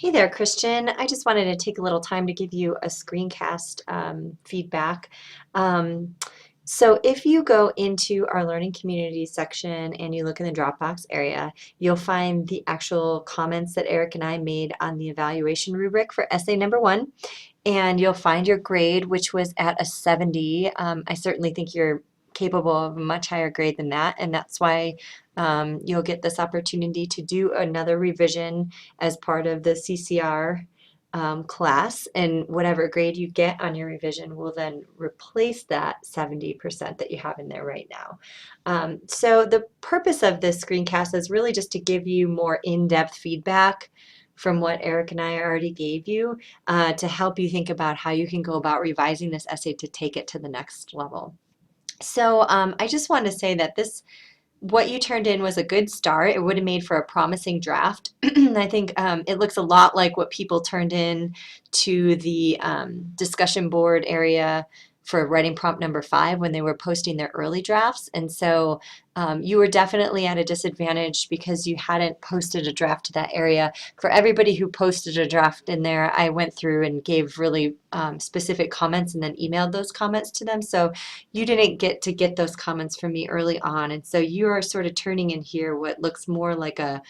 Hey there, Christian. I just wanted to take a little time to give you a screencast feedback. Um, so if you go into our learning community section and you look in the Dropbox area, you'll find the actual comments that Eric and I made on the evaluation rubric for essay number 1. And you'll find your grade, which was at a 70. I certainly think you're capable of a much higher grade than that, and that's why you'll get this opportunity to do another revision as part of the CCR class, and whatever grade you get on your revision will then replace that 70% that you have in there right now. So the purpose of this screencast is really just to give you more in-depth feedback from what Eric and I already gave you to help you think about how you can go about revising this essay to take it to the next level. So I just wanted to say that what you turned in was a good start. It would have made for a promising draft. I think it looks a lot like what people turned in to the discussion board area for writing prompt number 5 when they were posting their early drafts. And so you were definitely at a disadvantage because you hadn't posted a draft to that area. For everybody who posted a draft in there, I went through and gave really specific comments and then emailed those comments to them. So you didn't get to get those comments from me early on. And so you are sort of turning in here what looks more like a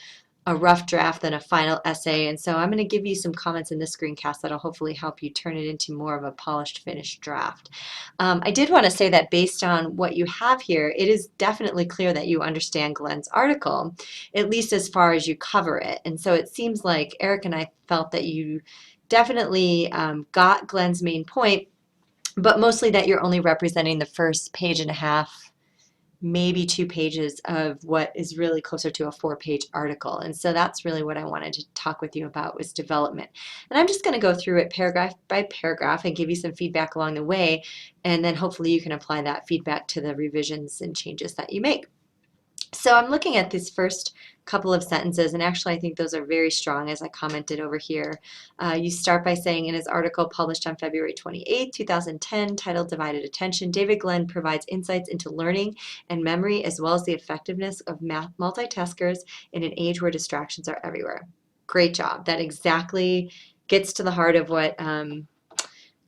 rough draft than a final essay. And so I'm going to give you some comments in this screencast that'll hopefully help you turn it into more of a polished, finished draft. I did want to say that based on what you have here, it is definitely clear that you understand Glenn's article, at least as far as you cover it. And so it seems like Eric and I felt that you definitely got Glenn's main point, but mostly that you're only representing the first page and a half, maybe 2 pages of what is really closer to a 4-page article. And so that's really what I wanted to talk with you about, was development. And I'm just going to go through it paragraph by paragraph and give you some feedback along the way, and then hopefully you can apply that feedback to the revisions and changes that you make. So I'm looking at these first couple of sentences, and actually I think those are very strong, as I commented over here. You start by saying, in his article published on February 28, 2010, titled Divided Attention, David Glenn provides insights into learning and memory as well as the effectiveness of multitaskers in an age where distractions are everywhere. Great job. That exactly gets to the heart of what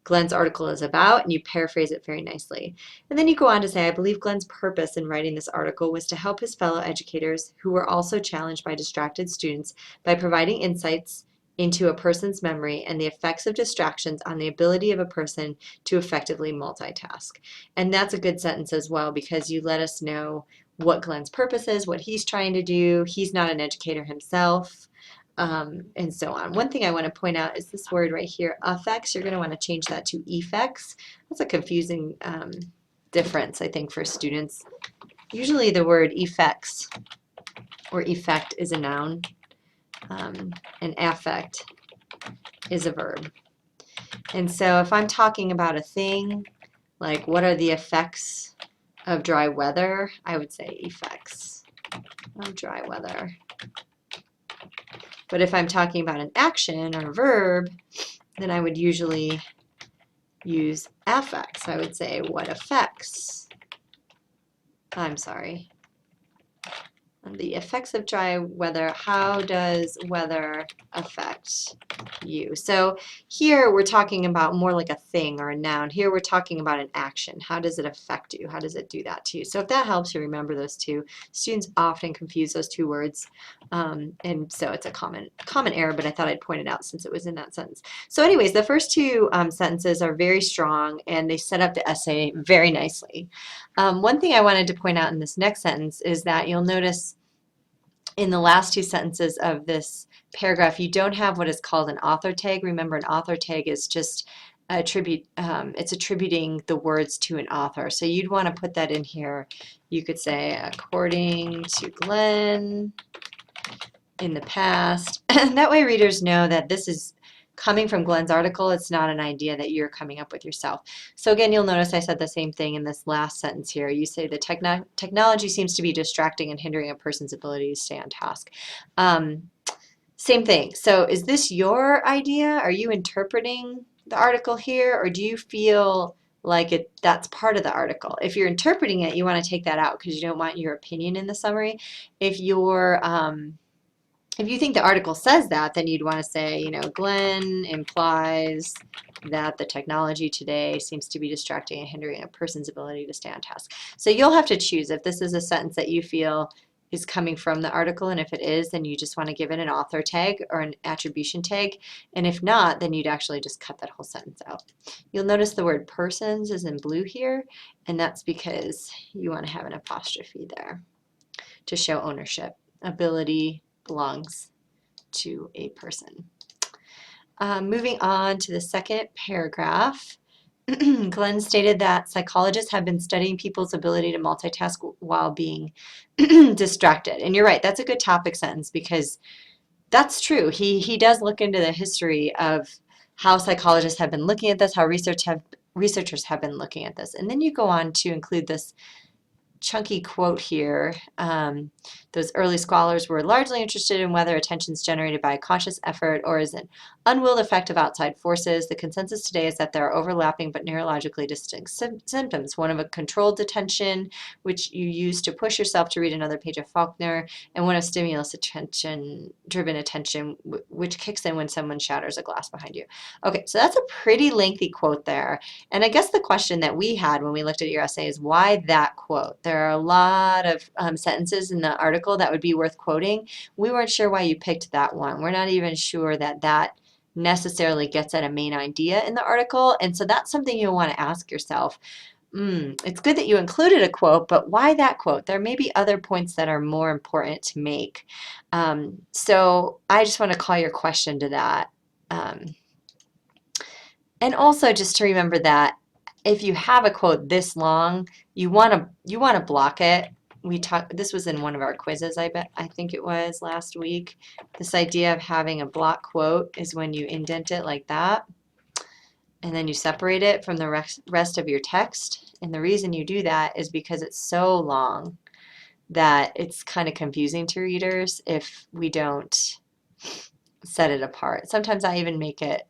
Glenn's article is about, and you paraphrase it very nicely. And then you go on to say, I believe Glenn's purpose in writing this article was to help his fellow educators who were also challenged by distracted students by providing insights into a person's memory and the effects of distractions on the ability of a person to effectively multitask. And that's a good sentence as well, because you let us know what Glenn's purpose is, what he's trying to do. He's not an educator himself. And so on. One thing I want to point out is this word right here, affects. You're going to want to change that to effects. That's a confusing difference, I think, for students. Usually the word effects or effect is a noun, and affect is a verb. And so if I'm talking about a thing, like what are the effects of dry weather, I would say effects of dry weather. But if I'm talking about an action or a verb, then I would usually use affects. I would say, what affects? I'm sorry. The effects of dry weather. How does weather affect you? So here we're talking about more like a thing or a noun. Here we're talking about an action. How does it affect you? How does it do that to you? So if that helps you remember those two. Students often confuse those two words, and so it's a common error, but I thought I'd point it out since it was in that sentence. So anyways, the first two sentences are very strong, and they set up the essay very nicely. One thing I wanted to point out in this next sentence is that you'll notice in the last 2 sentences of this paragraph, you don't have what is called an author tag. Remember, an author tag is just it's attributing the words to an author. So you'd want to put that in here. You could say, according to Glenn in the past. That way readers know that this is coming from Glenn's article. It's not an idea that you're coming up with yourself. So again, you'll notice I said the same thing in this last sentence here. You say the technology seems to be distracting and hindering a person's ability to stay on task. Same thing. So is this your idea? Are you interpreting the article here, or do you feel like that's part of the article? If you're interpreting it, you want to take that out because you don't want your opinion in the summary. If you're if you think the article says that, then you'd want to say, you know, Glenn implies that the technology today seems to be distracting and hindering a person's ability to stay on task. So you'll have to choose if this is a sentence that you feel is coming from the article, and if it is, then you just want to give it an author tag or an attribution tag, and if not, then you'd actually just cut that whole sentence out. You'll notice the word persons is in blue here, and that's because you want to have an apostrophe there to show ownership. Ability belongs to a person. Moving on to the second paragraph, Glenn stated that psychologists have been studying people's ability to multitask while being distracted. And you're right, that's a good topic sentence because that's true. He does look into the history of how psychologists have been looking at this, how researchers have been looking at this. And then you go on to include this chunky quote here. Those early scholars were largely interested in whether attention is generated by a conscious effort or is an unwilled effect of outside forces. The consensus today is that there are overlapping but neurologically distinct symptoms. One of a controlled attention, which you use to push yourself to read another page of Faulkner, and one of stimulus driven attention, which kicks in when someone shatters a glass behind you. Okay, so that's a pretty lengthy quote there. And I guess the question that we had when we looked at your essay is why that quote? There are a lot of sentences in the article that would be worth quoting. We weren't sure why you picked that one. We're not even sure that that necessarily gets at a main idea in the article. And so that's something you'll want to ask yourself. It's good that you included a quote, but why that quote? There may be other points that are more important to make. So I just want to call your question to that. And also just to remember that if you have a quote this long, you want to block it. This was in one of our quizzes, I think it was last week. This idea of having a block quote is when you indent it like that and then you separate it from the rest of your text. And the reason you do that is because it's so long that it's kind of confusing to readers if we don't set it apart. Sometimes I even make it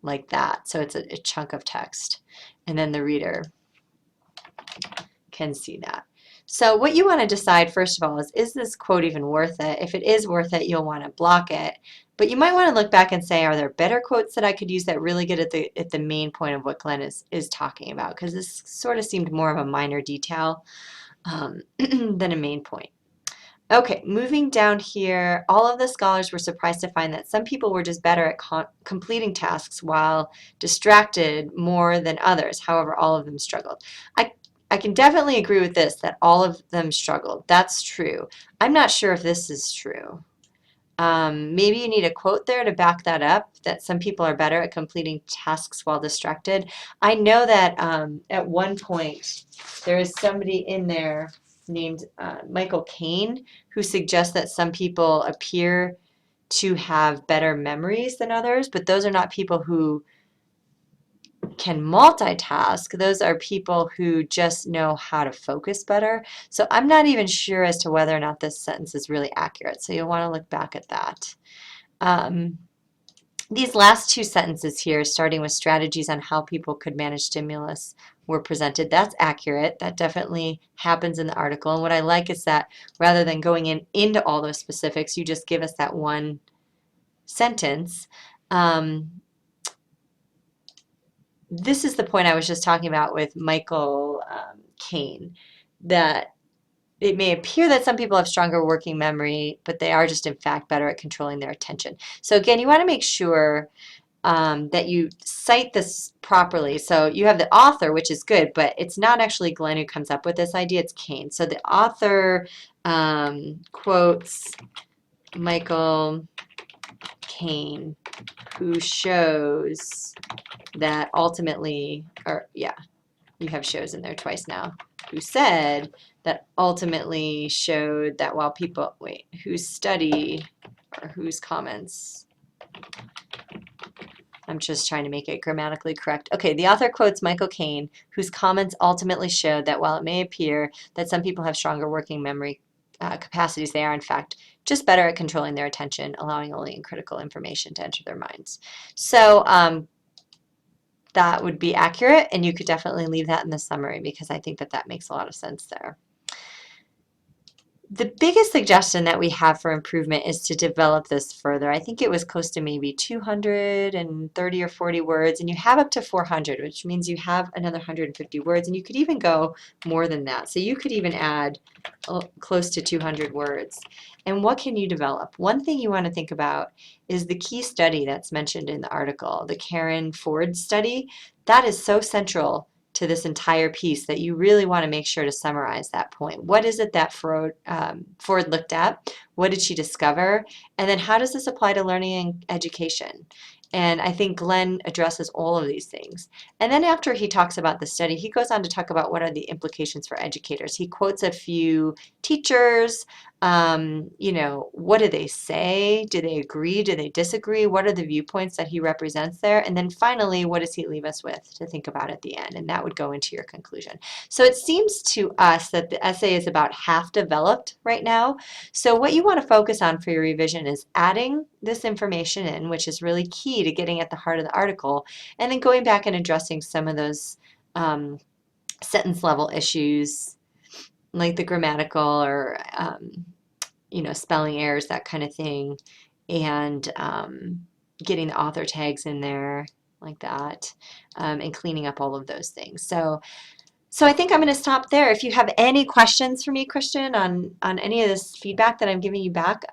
like that, so it's a chunk of text, and then the reader can see that. So what you want to decide first of all is this quote even worth it? If it is worth it, you'll want to block it, but you might want to look back and say, are there better quotes that I could use that really get at the main point of what Glenn is talking about? Because this sort of seemed more of a minor detail than a main point. Okay, moving down here, all of the scholars were surprised to find that some people were just better at completing tasks while distracted more than others. However, all of them struggled. I can definitely agree with this, that all of them struggled. That's true. I'm not sure if this is true. Maybe you need a quote there to back that up, that some people are better at completing tasks while distracted. I know that at one point there is somebody in there named Michael Caine who suggests that some people appear to have better memories than others, but those are not people who can multitask. Those are people who just know how to focus better. So I'm not even sure as to whether or not this sentence is really accurate. So you'll want to look back at that. These last two sentences here, starting with strategies on how people could manage stimulus, were presented. That's accurate. That definitely happens in the article. And what I like is that rather than going into all those specifics, you just give us that one sentence. This is the point I was just talking about with Michael Caine, that it may appear that some people have stronger working memory, but they are just in fact better at controlling their attention. So again, you want to make sure that you cite this properly. So you have the author, which is good, but it's not actually Glenn who comes up with this idea, it's Caine. So the author quotes Michael Caine, who shows that ultimately, or yeah, you have shows in there twice now, who said that ultimately showed that while people, whose study or whose comments, I'm just trying to make it grammatically correct. Okay, the author quotes Michael Caine, whose comments ultimately showed that while it may appear that some people have stronger working memory capacities, they are in fact just better at controlling their attention, allowing only critical information to enter their minds. So that would be accurate, and you could definitely leave that in the summary because I think that that makes a lot of sense there. The biggest suggestion that we have for improvement is to develop this further. I think it was close to maybe 230 or 40 words, and you have up to 400, which means you have another 150 words, and you could even go more than that. So you could even add close to 200 words. And what can you develop? One thing you want to think about is the key study that's mentioned in the article, the Karen Ford study. That is so central to this entire piece that you really want to make sure to summarize that point. What is it that Ford looked at? What did she discover? And then how does this apply to learning and education? And I think Glenn addresses all of these things. And then after he talks about the study, he goes on to talk about what are the implications for educators. He quotes a few teachers. What do they say? Do they agree? Do they disagree? What are the viewpoints that he represents there? And then finally, what does he leave us with to think about at the end? And that would go into your conclusion. So it seems to us that the essay is about half developed right now. So what you want to focus on for your revision is adding this information in, which is really key to getting at the heart of the article, and then going back and addressing some of those sentence level issues like the grammatical or spelling errors, that kind of thing, and getting the author tags in there like that, and cleaning up all of those things. So I think I'm going to stop there. If you have any questions for me, Christian, on any of this feedback that I'm giving you back,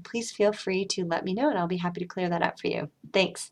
please feel free to let me know, and I'll be happy to clear that up for you. Thanks.